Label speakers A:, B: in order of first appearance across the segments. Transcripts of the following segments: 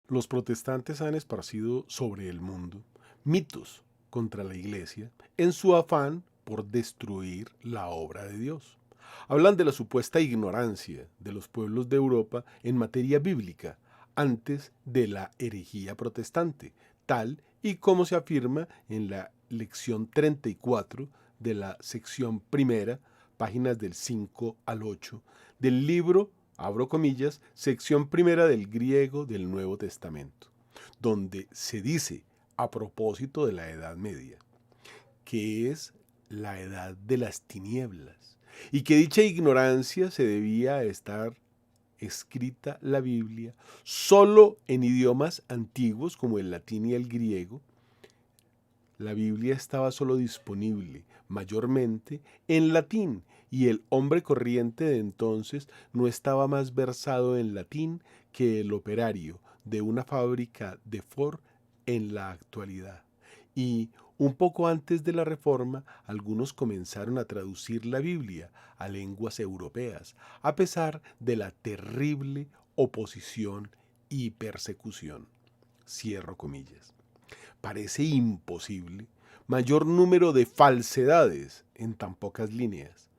A: Los protestantes han esparcido sobre el mundo mitos contra la Iglesia en su afán por destruir la obra de Dios. Hablan de la supuesta ignorancia de los pueblos de Europa en materia bíblica antes de la herejía protestante, tal y como se afirma en la lección 34 de la sección primera, páginas del 5 al 8, del libro, abro comillas, sección primera del griego del Nuevo Testamento, donde se dice, a propósito de la Edad Media, que es la edad de las tinieblas, y que dicha ignorancia se debía a estar escrita la Biblia solo en idiomas antiguos como el latín y el griego. La Biblia estaba solo disponible mayormente en latín y el hombre corriente de entonces no estaba más versado en latín que el operario de una fábrica de Ford en la actualidad. Y un poco antes de la Reforma, algunos comenzaron a traducir la Biblia a lenguas europeas, a pesar de la terrible oposición y persecución. Cierro comillas. Parece imposible mayor número de falsedades en tan pocas líneas.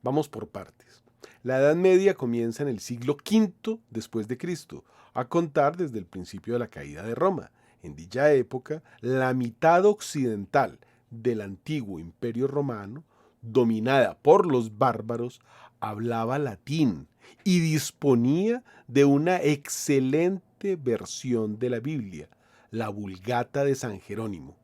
A: Vamos por partes. La Edad Media comienza en el siglo V después de Cristo, a contar desde el principio de la caída de Roma. En dicha época, la mitad occidental del antiguo Imperio Romano, dominada por los bárbaros, hablaba latín y disponía de una excelente versión de la Biblia, la Vulgata de San Jerónimo.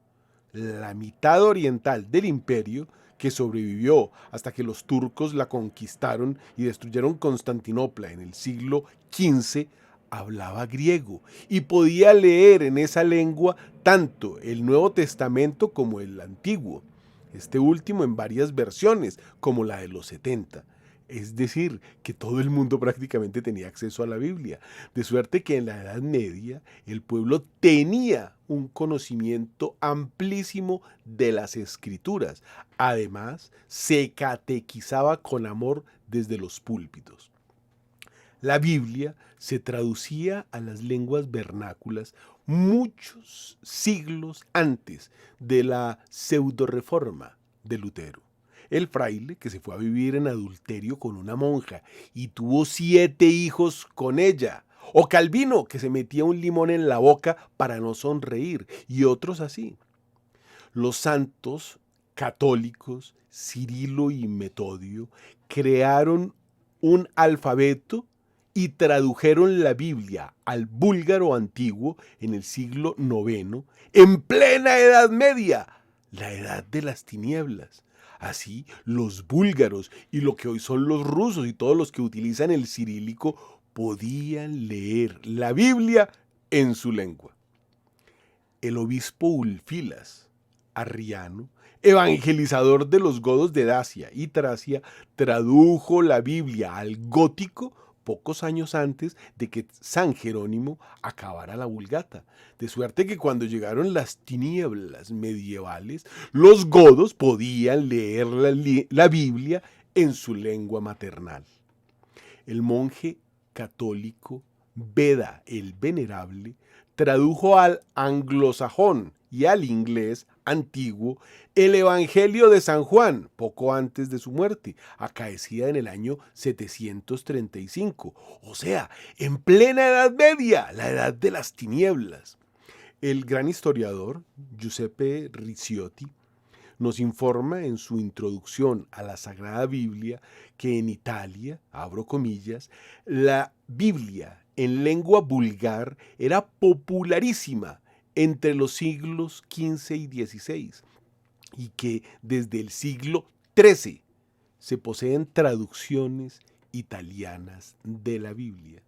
A: La mitad oriental del imperio, que sobrevivió hasta que los turcos la conquistaron y destruyeron Constantinopla en el siglo XV, hablaba griego y podía leer en esa lengua tanto el Nuevo Testamento como el Antiguo, este último en varias versiones, como la de los 70. Es decir, que todo el mundo prácticamente tenía acceso a la Biblia. De suerte que en la Edad Media el pueblo tenía un conocimiento amplísimo de las Escrituras. Además, se catequizaba con amor desde los púlpitos. La Biblia se traducía a las lenguas vernáculas muchos siglos antes de la pseudoreforma de Lutero. El fraile, que se fue a vivir en adulterio con una monja y tuvo 7 hijos con ella. O Calvino, que se metía un limón en la boca para no sonreír. Y otros así. Los santos católicos, Cirilo y Metodio, crearon un alfabeto y tradujeron la Biblia al búlgaro antiguo en el siglo IX, en plena Edad Media, la edad de las tinieblas. Así, los búlgaros y lo que hoy son los rusos y todos los que utilizan el cirílico podían leer la Biblia en su lengua. El obispo Ulfilas, arriano, evangelizador de los godos de Dacia y Tracia, tradujo la Biblia al gótico pocos años antes de que San Jerónimo acabara la Vulgata. De suerte que cuando llegaron las tinieblas medievales, los godos podían leer la Biblia en su lengua maternal. El monje católico Beda el Venerable tradujo al anglosajón y al inglés antiguo el Evangelio de San Juan, poco antes de su muerte, acaecida en el año 735, o sea, en plena Edad Media, la edad de las tinieblas. El gran historiador Giuseppe Ricciotti nos informa en su introducción a la Sagrada Biblia que en Italia, abro comillas, la Biblia en lengua vulgar era popularísima entre los siglos XV y XVI y que desde el siglo XIII se poseen traducciones italianas de la Biblia.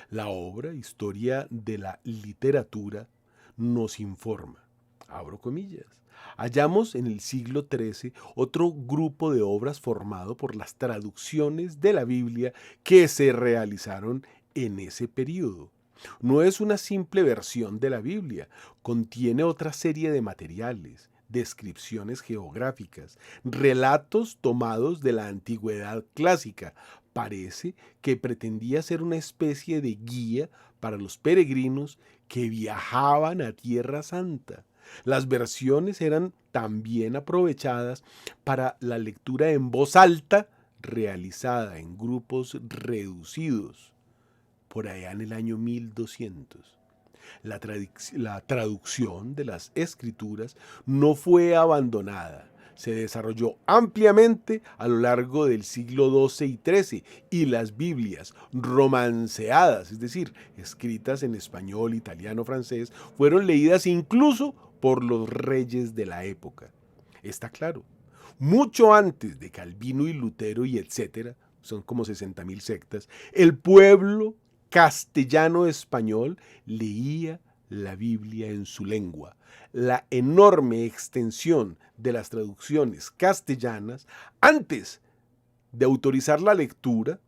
A: La obra Historia de la Literatura nos informa, abro comillas, hallamos en el siglo XIII otro grupo de obras formado por las traducciones de la Biblia que se realizaron en ese periodo. No es una simple versión de la Biblia, contiene otra serie de materiales, descripciones geográficas, relatos tomados de la antigüedad clásica, parece que pretendía ser una especie de guía para los peregrinos que viajaban a Tierra Santa. Las versiones eran también aprovechadas para la lectura en voz alta realizada en grupos reducidos por allá en el año 1200. La traducción de las escrituras no fue abandonada. Se desarrolló ampliamente a lo largo del siglo XII y XIII y las Biblias romanceadas, es decir, escritas en español, italiano, francés, fueron leídas incluso por los reyes de la época. Está claro, mucho antes de Calvino y Lutero y etcétera, son como 60.000 sectas, el pueblo castellano-español leía la Biblia en su lengua. La enorme extensión de las traducciones castellanas, antes de autorizar la lectura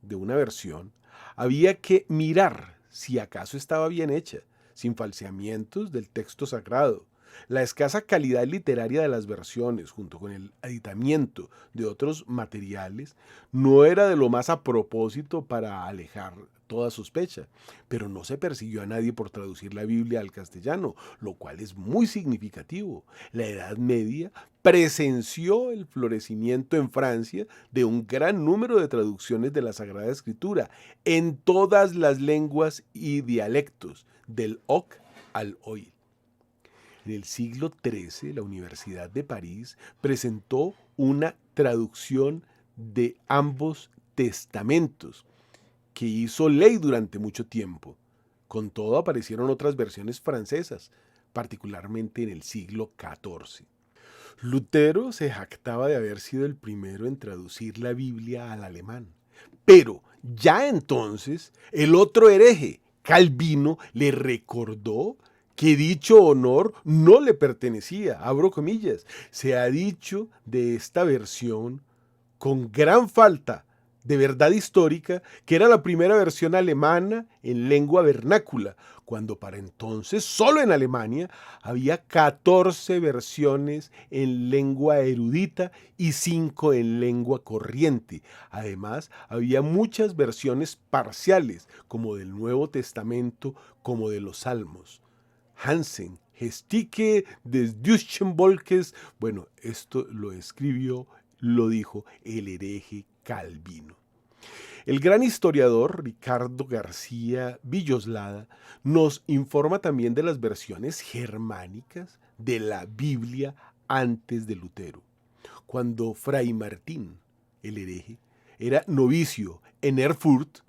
A: de una versión, había que mirar si acaso estaba bien hecha, sin falseamientos del texto sagrado. La escasa calidad literaria de las versiones, junto con el aditamiento de otros materiales, no era de lo más a propósito para alejar toda sospecha, pero no se persiguió a nadie por traducir la Biblia al castellano, lo cual es muy significativo. La Edad Media presenció el florecimiento en Francia de un gran número de traducciones de la Sagrada Escritura en todas las lenguas y dialectos, del hoc al oïl. En el siglo XIII, la Universidad de París presentó una traducción de ambos testamentos, que hizo ley durante mucho tiempo. Con todo, aparecieron otras versiones francesas, particularmente en el siglo XIV. Lutero se jactaba de haber sido el primero en traducir la Biblia al alemán. Pero ya entonces, el otro hereje, Calvino, le recordó que dicho honor no le pertenecía, abro comillas. Se ha dicho de esta versión con gran falta de verdad histórica que era la primera versión alemana en lengua vernácula, cuando para entonces solo en Alemania había 14 versiones en lengua erudita y 5 en lengua corriente. Además, había muchas versiones parciales, como del Nuevo Testamento, como de los Salmos. Hansen, Geschichte des deutschen Volkes, bueno, esto lo dijo el hereje Calvino. El gran historiador Ricardo García Villoslada nos informa también de las versiones germánicas de la Biblia antes de Lutero. Cuando Fray Martín, el hereje, era novicio en Erfurt,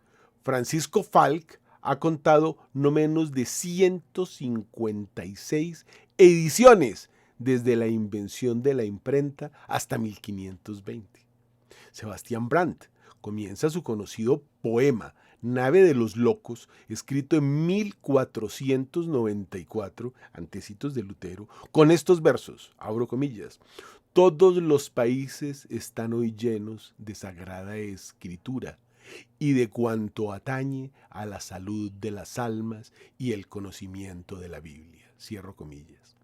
A: Francisco Falk ha contado no menos de 156 ediciones desde la invención de la imprenta hasta 1520. Sebastián Brandt comienza su conocido poema Nave de los Locos, escrito en 1494, antecitos de Lutero, con estos versos, abro comillas: todos los países están hoy llenos de sagrada escritura y de cuanto atañe a la salud de las almas y el conocimiento de la Biblia. Cierro comillas.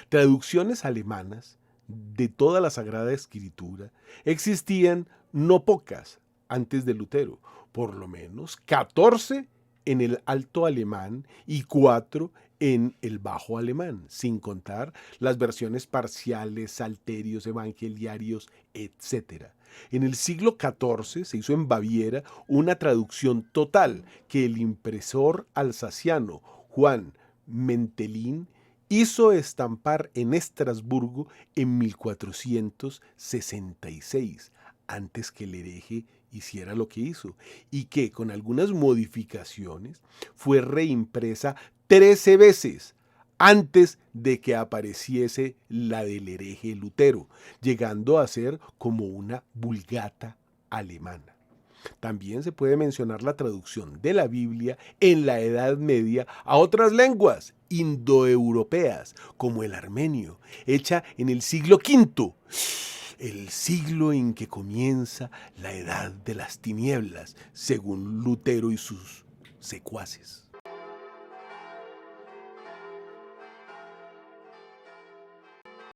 A: Traducciones alemanas de toda la Sagrada Escritura existían no pocas antes de Lutero, por lo menos 14 en el alto alemán y 4 en el bajo alemán, sin contar las versiones parciales, salterios, evangeliarios, etc. En el siglo XIV se hizo en Baviera una traducción total que el impresor alsaciano Juan Mentelin hizo estampar en Estrasburgo en 1466, antes que el hereje hiciera lo que hizo, y que con algunas modificaciones fue reimpresa 13 veces antes de que apareciese la del hereje Lutero, llegando a ser como una vulgata alemana. También se puede mencionar la traducción de la Biblia en la Edad Media a otras lenguas indoeuropeas, como el armenio, hecha en el siglo V, el siglo en que comienza la Edad de las Tinieblas, según Lutero y sus secuaces.